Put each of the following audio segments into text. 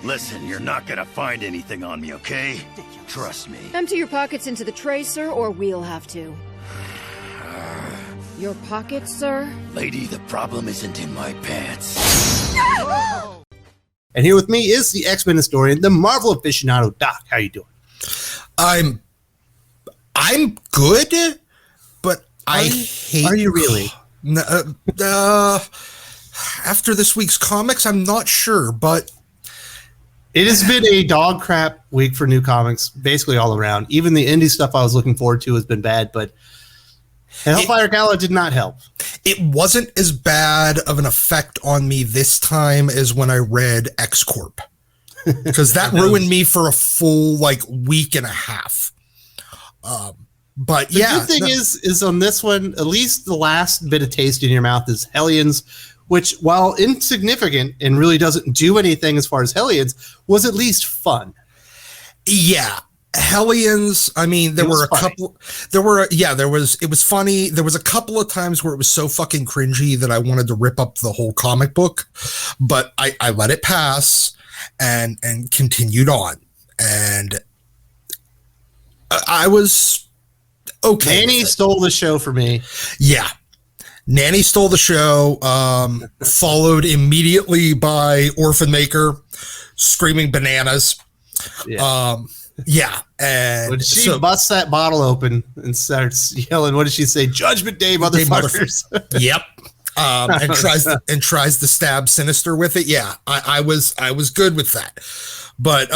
Listen, you're not gonna find anything on me, okay? Trust me. Empty your pockets into the tray, sir, or we'll have to. Your pockets, sir? Lady, the problem isn't in my pants. And here with me is the X-Men historian, the Marvel aficionado, Doc. How you doing? I'm good, but I hate... Are you really? After this week's comics, I'm not sure, but... It has been a dog crap week for new comics, basically all around. Even the indie stuff I was looking forward to has been bad, but Hellfire Gala did not help. It wasn't as bad of an effect on me this time as when I read X-Corp, because that ruined me for a full week and a half. But the good thing is on this one, at least the last bit of taste in your mouth is Hellions, which, while insignificant and really doesn't do anything as far as Hellions, was at least fun. Yeah. Hellions, I mean, it was funny. There was a couple of times where it was so fucking cringy that I wanted to rip up the whole comic book, but I let it pass and continued on. And I was okay. Nanny stole the show for me. Yeah. Nanny stole the show, followed immediately by Orphan Maker, Screaming Bananas. Yeah. And when she busts that bottle open and starts yelling, what did she say? Judgment Day, motherfuckers. Yep. And tries to stab Sinister with it. Yeah, I was good with that. But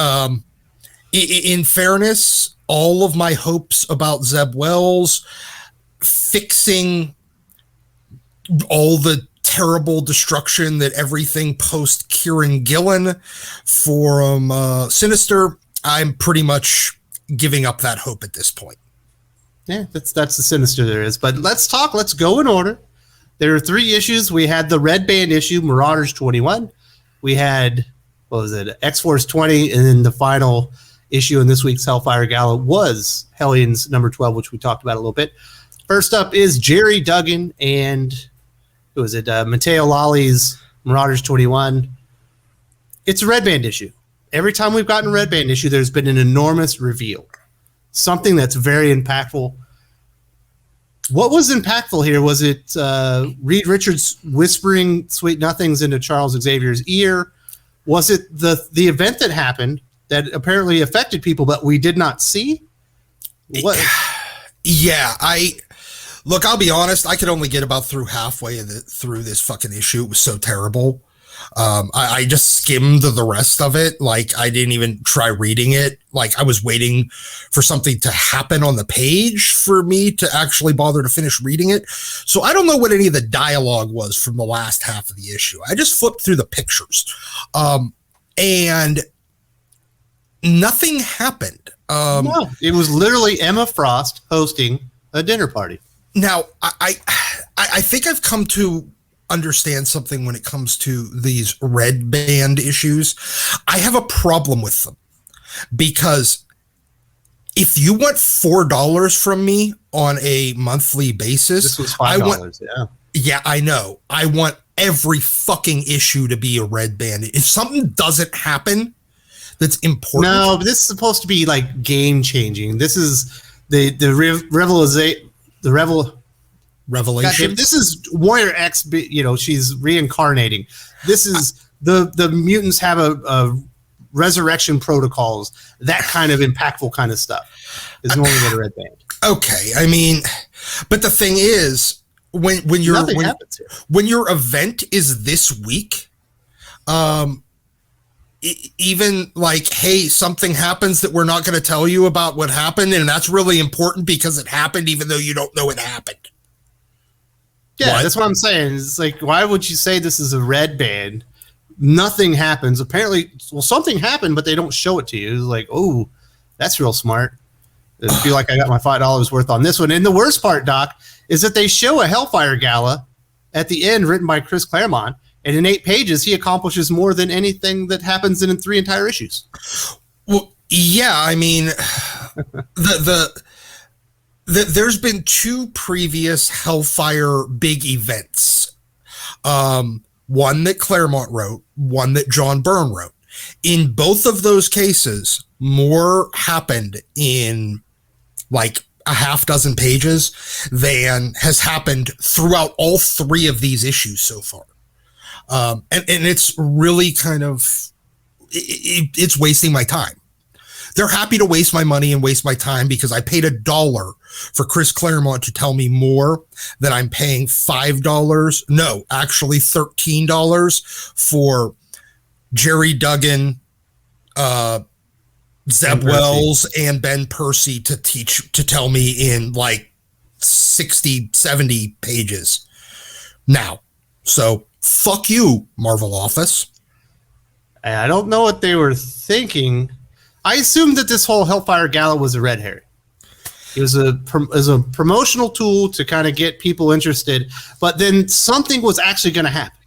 in fairness, all of my hopes about Zeb Wells fixing all the terrible destruction that everything post Kieran Gillen from Sinister, I'm pretty much giving up that hope at this point. Yeah, that's the Sinister there is. But let's go in order. There are 3 issues. We had the Red Band issue, Marauders 21. We had, X-Force 20, and then the final issue in this week's Hellfire Gala was Hellions number 12, which we talked about a little bit. First up is Jerry Duggan and Matteo Lolli's Marauders 21. It's a Red Band issue. Every time we've gotten a Red Band issue, there's been an enormous reveal. Something that's very impactful. What was impactful here? Was it Reed Richards whispering sweet nothings into Charles Xavier's ear? Was it the event that happened that apparently affected people but we did not see? What? Yeah, Look, I'll be honest, I could only get about through halfway through this fucking issue. It was so terrible. I just skimmed the rest of it. I didn't even try reading it. I was waiting for something to happen on the page for me to actually bother to finish reading it. So I don't know what any of the dialogue was from the last half of the issue. I just flipped through the pictures. And nothing happened. No, it was literally Emma Frost hosting a dinner party. Now, I think I've come to understand something when it comes to these Red Band issues. I have a problem with them because if you want $4 from me on a monthly basis, this was $5. Yeah, I know. I want every fucking issue to be a Red Band. If something doesn't happen that's important, no, but this is supposed to be game changing. This is the revelation. God, this is Warrior X. She's reincarnating. This is the mutants have a resurrection protocols. That kind of impactful kind of stuff is normally what a Red Band. Okay, I mean, but the thing is, when your event is this week, even hey, something happens that we're not going to tell you about what happened, and that's really important because it happened, even though you don't know it happened. Yeah, that's what I'm saying. It's why would you say this is a Red Band? Nothing happens. Apparently, something happened, but they don't show it to you. It's oh, that's real smart. I feel like I got my $5 worth on this one. And the worst part, Doc, is that they show a Hellfire Gala at the end written by Chris Claremont, and in 8 pages, he accomplishes more than anything that happens in 3 entire issues. Well, yeah, I mean, there's been 2 previous Hellfire big events. One that Claremont wrote, one that John Byrne wrote. In both of those cases, more happened in like a half dozen pages than has happened throughout all three of these issues so far. And it's really kind of, it's wasting my time. They're happy to waste my money and waste my time because I paid $1 for Chris Claremont to tell me more than I'm paying $5. No, actually $13 for Jerry Duggan, Zeb Wells, and Ben Percy to tell me in like 60, 70 pages now. So fuck you, Marvel Office. I don't know what they were thinking. I assumed that this whole Hellfire Gala was a red herring. It was a promotional tool to kind of get people interested, but then something was actually going to happen.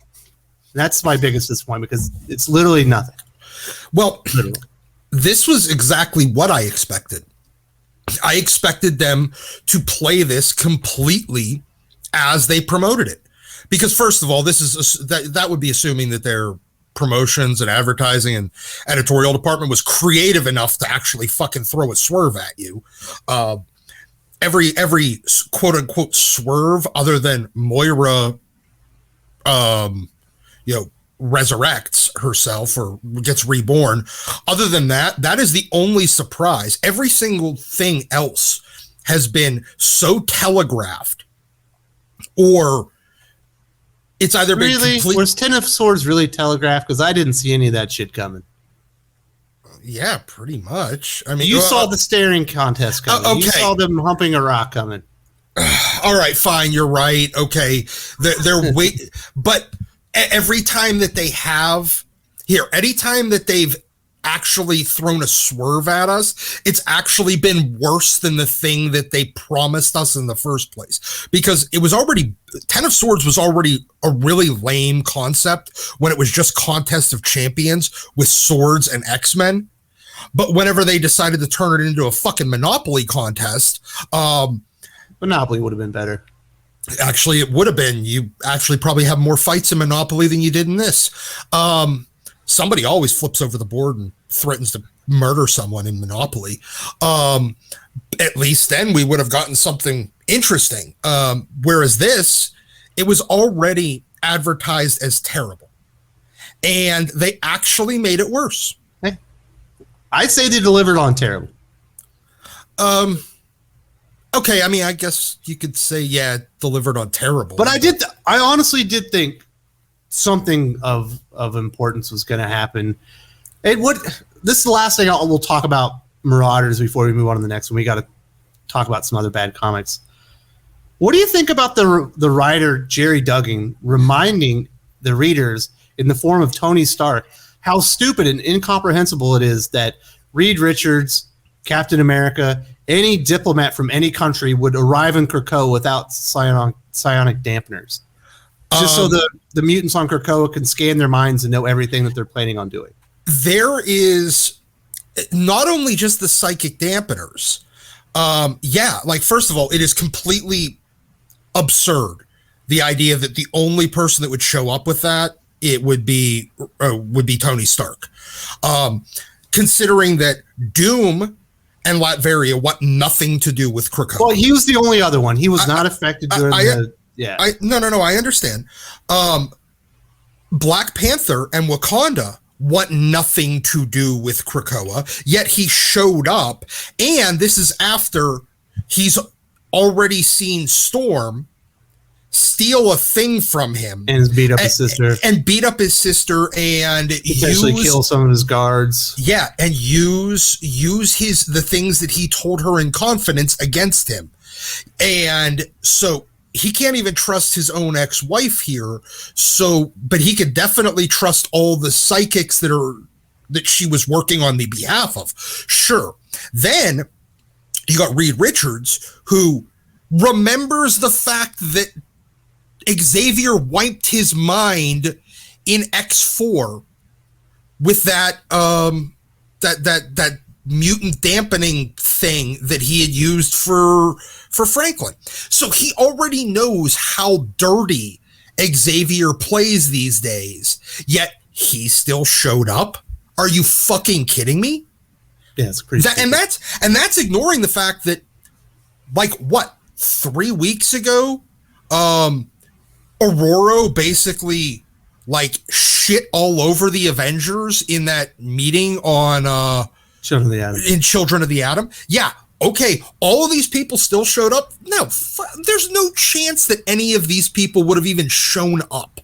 That's my biggest disappointment because it's literally nothing. Well, this was exactly what I expected. I expected them to play this completely as they promoted it. Because first of all, this is that would be assuming that their promotions and advertising and editorial department was creative enough to actually fucking throw a swerve at you. Every quote unquote swerve other than Moira, resurrects herself or gets reborn. Other than that, that is the only surprise. Every single thing else has been so telegraphed, or it's either been really was Ten of Swords really telegraphed? Because I didn't see any of that shit coming. Yeah, pretty much. I mean, you saw the staring contest coming. Okay. You saw them humping a rock coming. All right, fine. You're right. Okay, they're wait, but every time that they have here, anytime that they've actually thrown a swerve at us, it's actually been worse than the thing that they promised us in the first place. Because it was already, Ten of Swords was already a really lame concept when it was just Contest of Champions with swords and X-Men. But whenever they decided to turn it into a fucking Monopoly contest, Monopoly would have been better. Actually, it would have been. You actually probably have more fights in Monopoly than you did in this. Somebody always flips over the board and threatens to murder someone in Monopoly. At least then we would have gotten something interesting. Whereas this, it was already advertised as terrible. And they actually made it worse. I'd say they delivered on terrible. Okay, I mean, I guess you could say, yeah, delivered on terrible. But I honestly did think something of importance was going to happen. This is the last thing we'll talk about Marauders before we move on to the next one. We got to talk about some other bad comics. What do you think about the writer Jerry Duggan reminding the readers in the form of Tony Stark how stupid and incomprehensible it is that Reed Richards, Captain America, any diplomat from any country would arrive in Krakoa without psionic dampeners? Just so the mutants on Krakoa can scan their minds and know everything that they're planning on doing. There is not only just the psychic dampeners. First of all, it is completely absurd. The idea that the only person that would show up with that, it would be Tony Stark. Considering that Doom and Latveria want nothing to do with Krakoa. Well, he was the only other one. He was not affected during I understand. Black Panther and Wakanda want nothing to do with Krakoa, yet he showed up, and this is after he's already seen Storm steal a thing from him and beat up his sister and potentially kill some of his guards. Yeah, and use the things that he told her in confidence against him. And so he can't even trust his own ex-wife here. But he could definitely trust all the psychics that she was working on the behalf of. Sure. Then you got Reed Richards, who remembers the fact that Xavier wiped his mind in X4 with that mutant dampening thing that he had used for Franklin. So he already knows how dirty Xavier plays these days, yet he still showed up Are you fucking kidding me? Yeah, it's pretty. And that's ignoring the fact that, like, what, 3 weeks ago, Aurora basically like shit all over the Avengers in that meeting on Children of the Atom. In Children of the Atom. Yeah. Okay. All of these people still showed up. No, there's no chance that any of these people would have even shown up,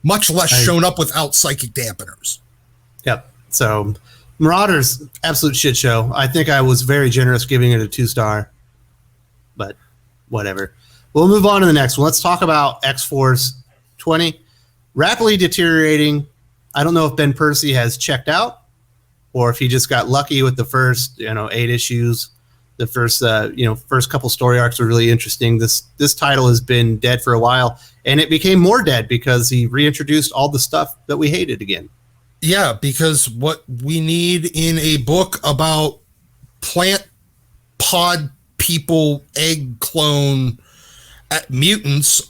much less shown up without psychic dampeners. Yep. So Marauders, absolute shit show. I think I was very generous giving it a 2-star, but whatever. We'll move on to the next one. Let's talk about X-Force 20. Rapidly deteriorating. I don't know if Ben Percy has checked out or if he just got lucky with the first, 8 issues. The first, first couple story arcs were really interesting. This title has been dead for a while, and it became more dead because he reintroduced all the stuff that we hated again. Yeah, because what we need in a book about plant pod people, egg clone mutants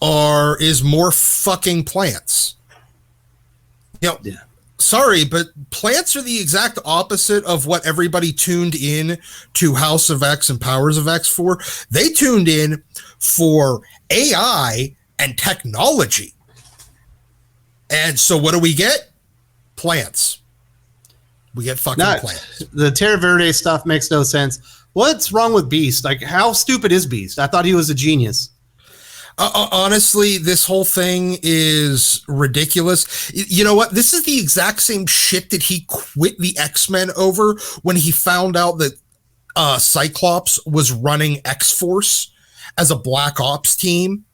is more fucking plants. Sorry, but plants are the exact opposite of what everybody tuned in to House of X and Powers of X for. They tuned in for AI and technology. And so what do we get? Plants. We get fucking plants. The Terra Verde stuff makes no sense. What's wrong with Beast? Like, how stupid is Beast? I thought he was a genius. Honestly, this whole thing is ridiculous. You know what? This is the exact same shit that he quit the X-Men over when he found out that Cyclops was running X-Force as a Black Ops team.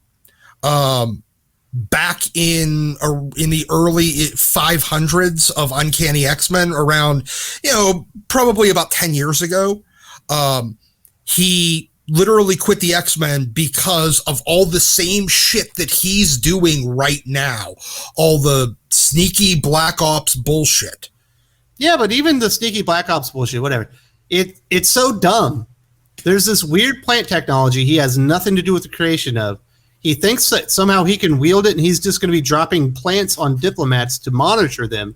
Back in the early 500s of Uncanny X-Men, around, probably about 10 years ago. He literally quit the X-Men because of all the same shit that he's doing right now. All the sneaky Black Ops bullshit. Yeah, but even the sneaky Black Ops bullshit, whatever. It's so dumb. There's this weird plant technology he has nothing to do with the creation of. He thinks that somehow he can wield it and he's just going to be dropping plants on diplomats to monitor them.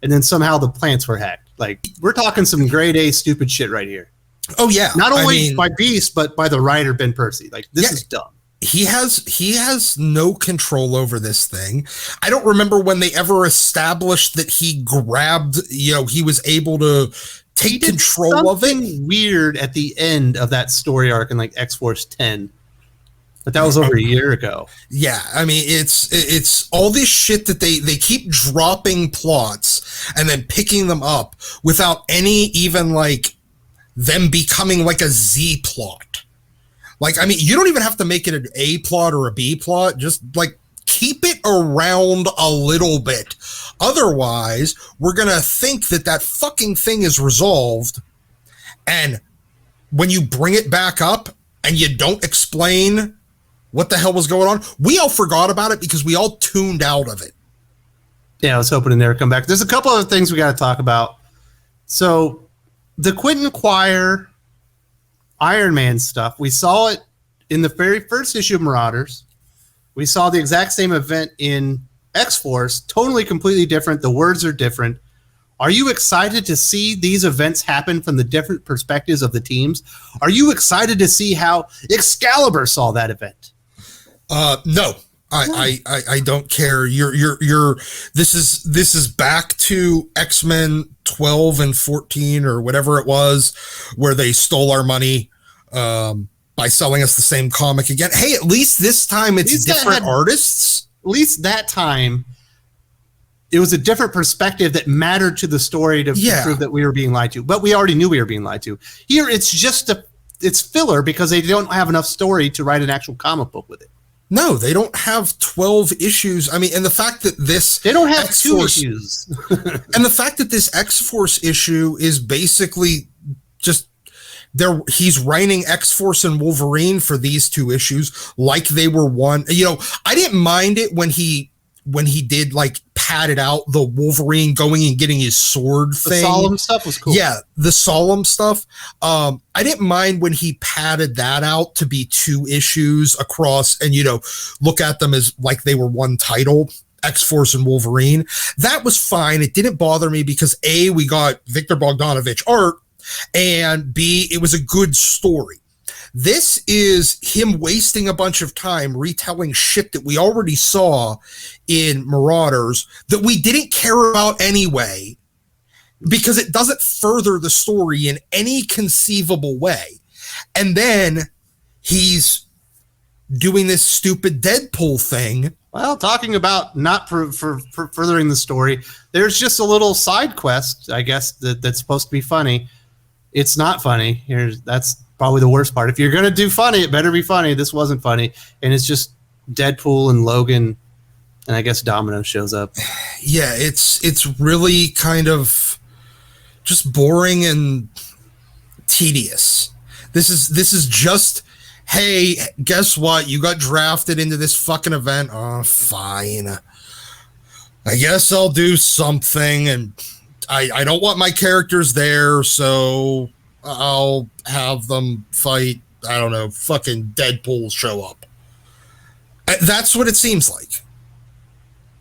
And then somehow the plants were hacked. Like, we're talking some grade A stupid shit right here. Oh yeah, not only by Beast but by the writer Ben Percy. Like, this is dumb. He has no control over this thing. I don't remember when they ever established that he grabbed. He was able to take control of it. Something weird at the end of that story arc in like X-Force 10, but that was over a year ago. Yeah, I mean it's all this shit that they keep dropping plots and then picking them up without any even like them becoming like a Z plot. Like, I mean, you don't even have to make it an A plot or a B plot. Just like keep it around a little bit. Otherwise, we're going to think that fucking thing is resolved. And when you bring it back up and you don't explain what the hell was going on, we all forgot about it because we all tuned out of it. Yeah, I was hoping to never come back. There's a couple other things we got to talk about. So, the Quentin Quire Iron Man stuff, we saw it in the very first issue of Marauders. We saw the exact same event in X-Force, totally completely different. The words are different. Are you excited to see these events happen from the different perspectives of the teams? Are you excited to see how Excalibur saw that event? No. I don't care. This is back to X-Men 12 and 14 or whatever it was, where they stole our money by selling us the same comic again. Hey, at least this time it's different artists. At least that time it was a different perspective that mattered to the story to prove that we were being lied to. But we already knew we were being lied to. Here it's just it's filler because they don't have enough story to write an actual comic book with it. No, they don't have 12 issues. I mean, and the fact that they don't have X-Force 2 issues. And the fact that this X-Force issue is basically just he's writing X-Force and Wolverine for these 2 issues like they were one. I didn't mind it when he did like padded out the Wolverine going and getting his sword thing. The solemn stuff was cool. Yeah, the solemn stuff. I didn't mind when he padded that out to be 2 issues across and, look at them as like they were one title. X-Force and Wolverine. That was fine. It didn't bother me because A, we got Victor Bogdanovich art, and B, it was a good story. This is him wasting a bunch of time retelling shit that we already saw in Marauders that we didn't care about anyway, because it doesn't further the story in any conceivable way. And then he's doing this stupid Deadpool thing. Well, talking about not for furthering the story, there's just a little side quest, I guess, that's supposed to be funny. It's not funny. That's probably the worst part. If you're going to do funny, it better be funny. This wasn't funny. And it's just Deadpool and Logan, and I guess Domino shows up. Yeah, it's really kind of just boring and tedious. This is just, hey, guess what? You got drafted into this fucking event. Oh, fine. I guess I'll do something, and I don't want my characters there, so I'll have them fight, I don't know, fucking Deadpool show up. That's what it seems like.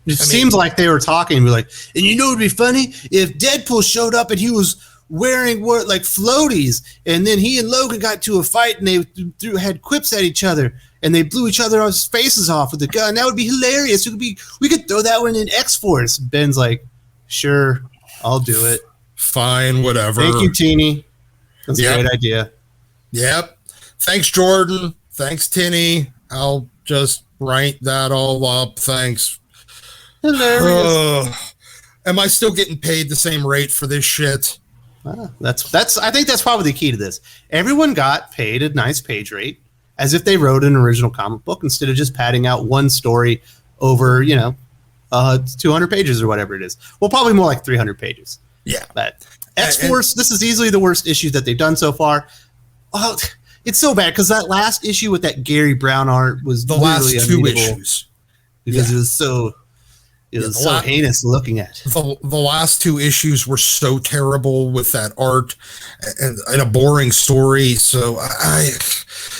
It seems like they were talking and be like, and you know what would be funny? If Deadpool showed up and he was wearing like floaties, and then he and Logan got to a fight and they had quips at each other and they blew each other's faces off with a gun. That would be hilarious. We could throw that one in X-Force. Ben's like, sure, I'll do it. Fine, whatever. Thank you, Teeny. That's a great idea. Yep. Thanks, Jordan. Thanks, Tinny. I'll just write that all up. Thanks. Hilarious. Am I still getting paid the same rate for this shit? That's. I think that's probably the key to this. Everyone got paid a nice page rate, as if they wrote an original comic book instead of just padding out one story over 200 pages or whatever it is. Well, probably more like 300 pages. Yeah. But X-Force, this is easily the worst issue that they've done so far. Oh, it's so bad because that last issue with that Gary Brown art was the last two issues because it was so heinous looking at. The last two issues were so terrible with that art and a boring story. So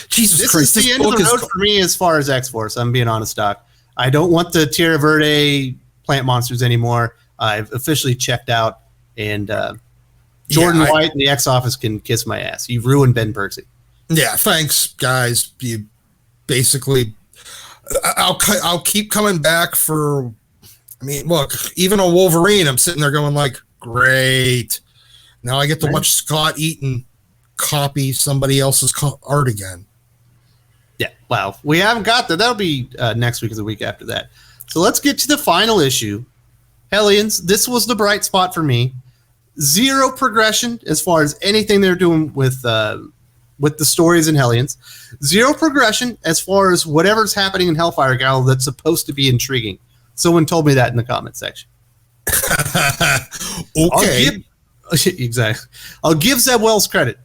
Jesus Christ, this is the end of the road for me as far as X-Force. I'm being honest, Doc. I don't want the Tierra Verde plant monsters anymore. I've officially checked out, and Jordan White and the X Office can kiss my ass. You've ruined Ben Percy. Yeah, thanks, guys. You basically, I'll keep coming back for. I mean, look, even on Wolverine, I'm sitting there going like, great. Now I get to watch Scott Eaton copy somebody else's art again. Yeah, wow. We haven't got that. That'll be next week or the week after that. So let's get to the final issue. Hellions, this was the bright spot for me. Zero progression as far as anything they're doing with the stories in Hellions. Zero progression as far as whatever's happening in Hellfire Gala that's supposed to be intriguing. Someone told me that in the comment section. Okay. Exactly. I'll give Zeb Wells credit.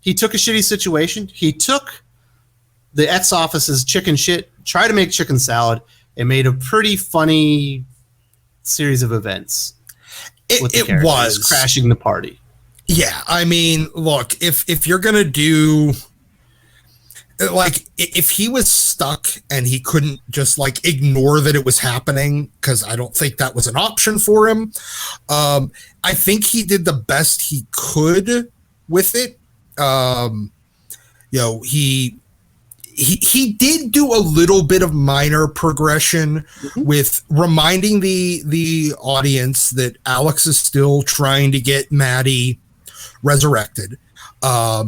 He took a shitty situation. He took the X Office's chicken shit, tried to make chicken salad, and made a pretty funny series of events. It was crashing the party. Yeah, I mean, look, if you're gonna do, like, if he was stuck and he couldn't just like ignore that it was happening, because I don't think that was an option for him. I think he did the best he could with it. He did do a little bit of minor progression with reminding the audience that Alex is still trying to get Maddie resurrected. A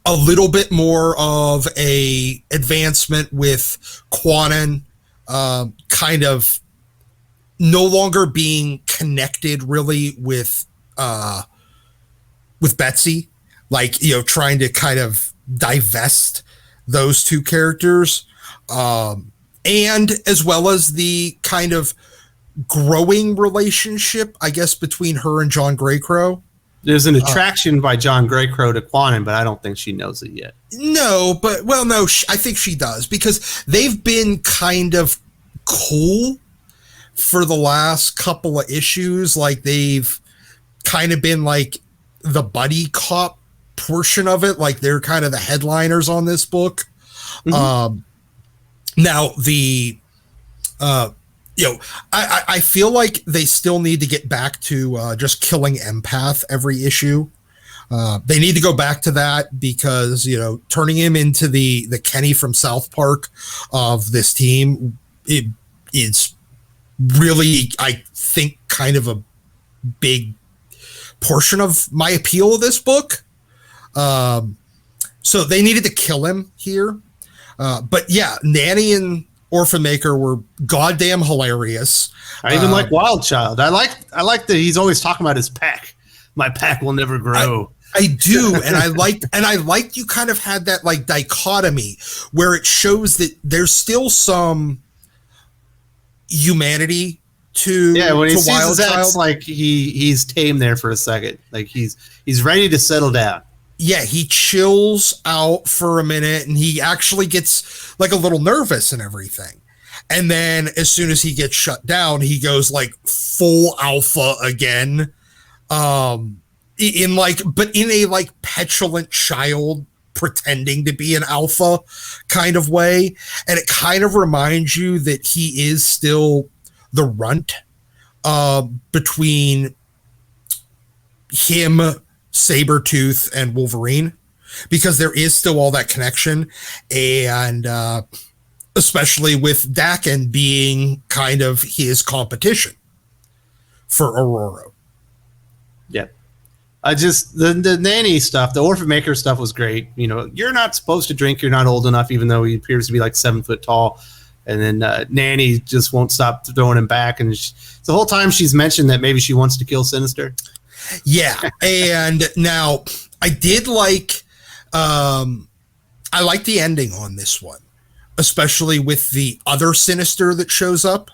little bit more of a advancement with Quanon, kind of no longer being connected really with Betsy, like, trying to kind of divest those two characters, and as well as the kind of growing relationship, I guess, between her and John Greycrow. There's an attraction by John Greycrow to Quanon, but I don't think she knows it yet. No, but, well, no, I think she does, because they've been kind of cool for the last couple of issues. Like, they've kind of been like the buddy cop portion of it. Like, they're kind of the headliners on this book. Now, the You know, I feel like they still need to get back to just killing Empath every issue. They need to go back to that because, you know, turning him into the Kenny from South Park of this team, it's really, I think, kind of a big portion of my appeal of this book. So they needed to kill him here. But yeah, Nanny and Orphan Maker were goddamn hilarious. I even like Wild Child. I like that he's always talking about his pack. My pack will never grow. I do, and I liked you kind of had that like dichotomy where it shows that there's still some humanity to when he to sees Wild his Child. ex, like he's tame there for a second. Like he's ready to settle down. Yeah, he chills out for a minute, and he actually gets like a little nervous and everything. And then as soon as he gets shut down, he goes like full alpha again. In a like petulant child pretending to be an alpha kind of way. And it kind of reminds you that he is still the runt between him, Sabretooth, and Wolverine, because there is still all that connection. And especially with Daken being kind of his competition for Aurora. Yeah. I just the Nanny stuff, the Orphan Maker stuff was great. You know, you're not supposed to drink, you're not old enough, even though he appears to be like 7 foot tall. And then Nanny just won't stop throwing him back. And the whole time she's mentioned that maybe she wants to kill Sinister. Yeah. And now I did like, I like the ending on this one, especially with the other Sinister that shows up,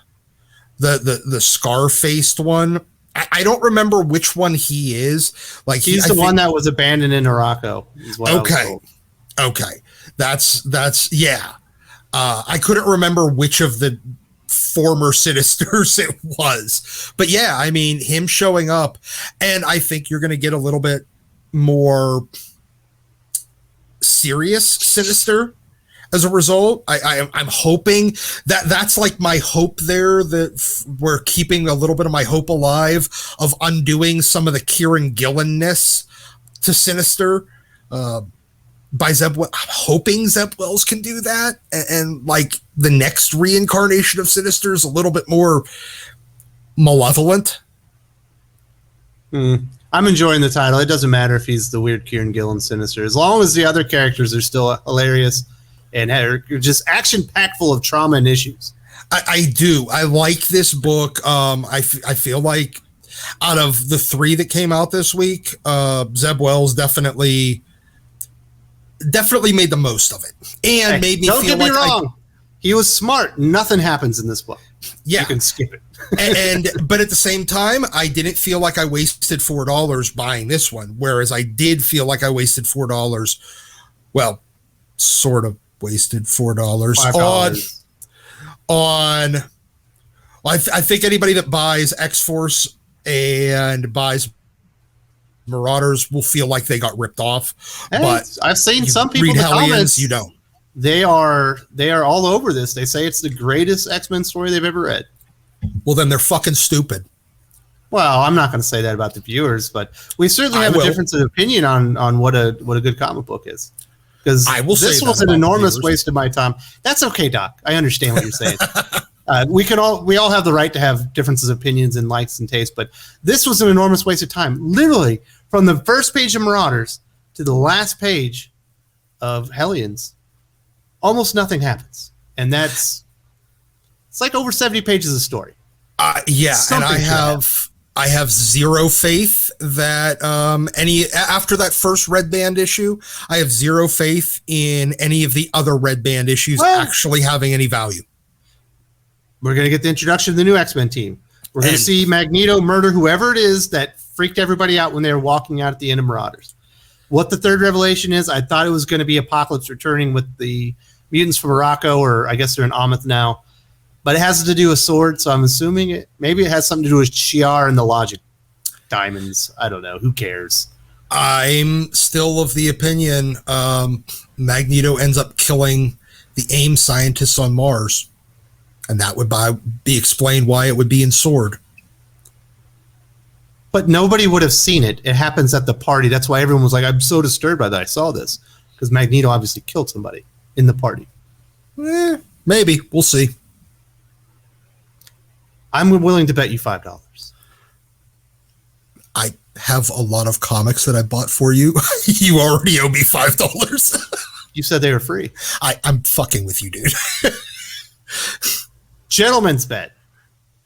the scar-faced one. I don't remember which one he is. Like he's the one that was abandoned in Morocco. Okay. That's yeah. I couldn't remember which of the former Sinisters it was, but yeah, I mean him showing up, and I think you're going to get a little bit more serious Sinister as a result. I'm hoping that's like my hope there, that we're keeping a little bit of my hope alive of undoing some of the Kieran Gillen-ness to Sinister by Zeb. I'm hoping Zeb Wells can do that, and like the next reincarnation of Sinister is a little bit more malevolent. I'm enjoying the title. It doesn't matter if he's the weird Kieran Gillen Sinister, as long as the other characters are still hilarious and are just action-packed full of trauma and issues. I do. I like this book. I feel like out of the 3 that came out this week, Zeb Wells definitely made the most of it, and made me don't feel get me like wrong. He was smart. Nothing happens in this book. Yeah, you can skip it. but at the same time, I didn't feel like I wasted $4 buying this one, whereas I did feel like I wasted $4. Well, sort of wasted $4 on. I think anybody that buys X-Force and buys Marauders will feel like they got ripped off. Hey, but I've seen some people in the Hellions, comments. you don't. They are all over this. They say it's the greatest X-Men story they've ever read. Well, then they're fucking stupid. Well, I'm not going to say that about the viewers, but we certainly have a difference of opinion on what a good comic book is. Because this was an enormous waste of my time. That's okay, Doc. I understand what you're saying. We all have the right to have differences of opinions and likes and tastes, but this was an enormous waste of time. Literally, from the first page of Marauders to the last page of Hellions, almost nothing happens, and it's like over 70 pages of story. Yeah, something, and I have zero faith that after that first Red Band issue, I have zero faith in any of the other Red Band issues actually having any value. We're going to get the introduction of the new X-Men team. We're going to see Magneto murder whoever it is that freaked everybody out when they were walking out at the end of Marauders. What the third revelation is, I thought it was going to be Apocalypse returning with the mutants from Morocco, or I guess they're in Ameth now. But it has to do with swords, so I'm assuming maybe it has something to do with Shi'ar and the Logic diamonds. I don't know. Who cares? I'm still of the opinion Magneto ends up killing the AIM scientists on Mars. And that would be explained why it would be in Sword. But nobody would have seen it. It happens at the party. That's why everyone was like, I'm so disturbed by that. I saw this. Because Magneto obviously killed somebody in the party. Maybe. We'll see. I'm willing to bet you $5. I have a lot of comics that I bought for you. You already owe me $5. You said they were free. I'm fucking with you, dude. Gentleman's bet.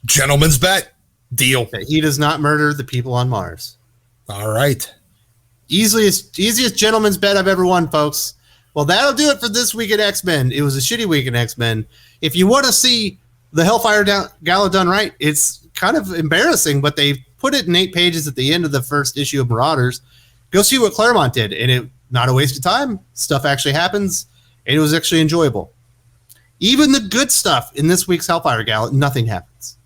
Gentleman's bet. Deal. That he does not murder the people on Mars. All right. Easiest gentleman's bet I've ever won, folks. Well, that'll do it for this week at X-Men. It was a shitty week at X-Men. If you want to see the Hellfire Gala done right, it's kind of embarrassing, but they put it in 8 pages at the end of the first issue of Marauders. Go see what Claremont did, and it not a waste of time. Stuff actually happens, and it was actually enjoyable. Even the good stuff in this week's Hellfire Gala, nothing happens.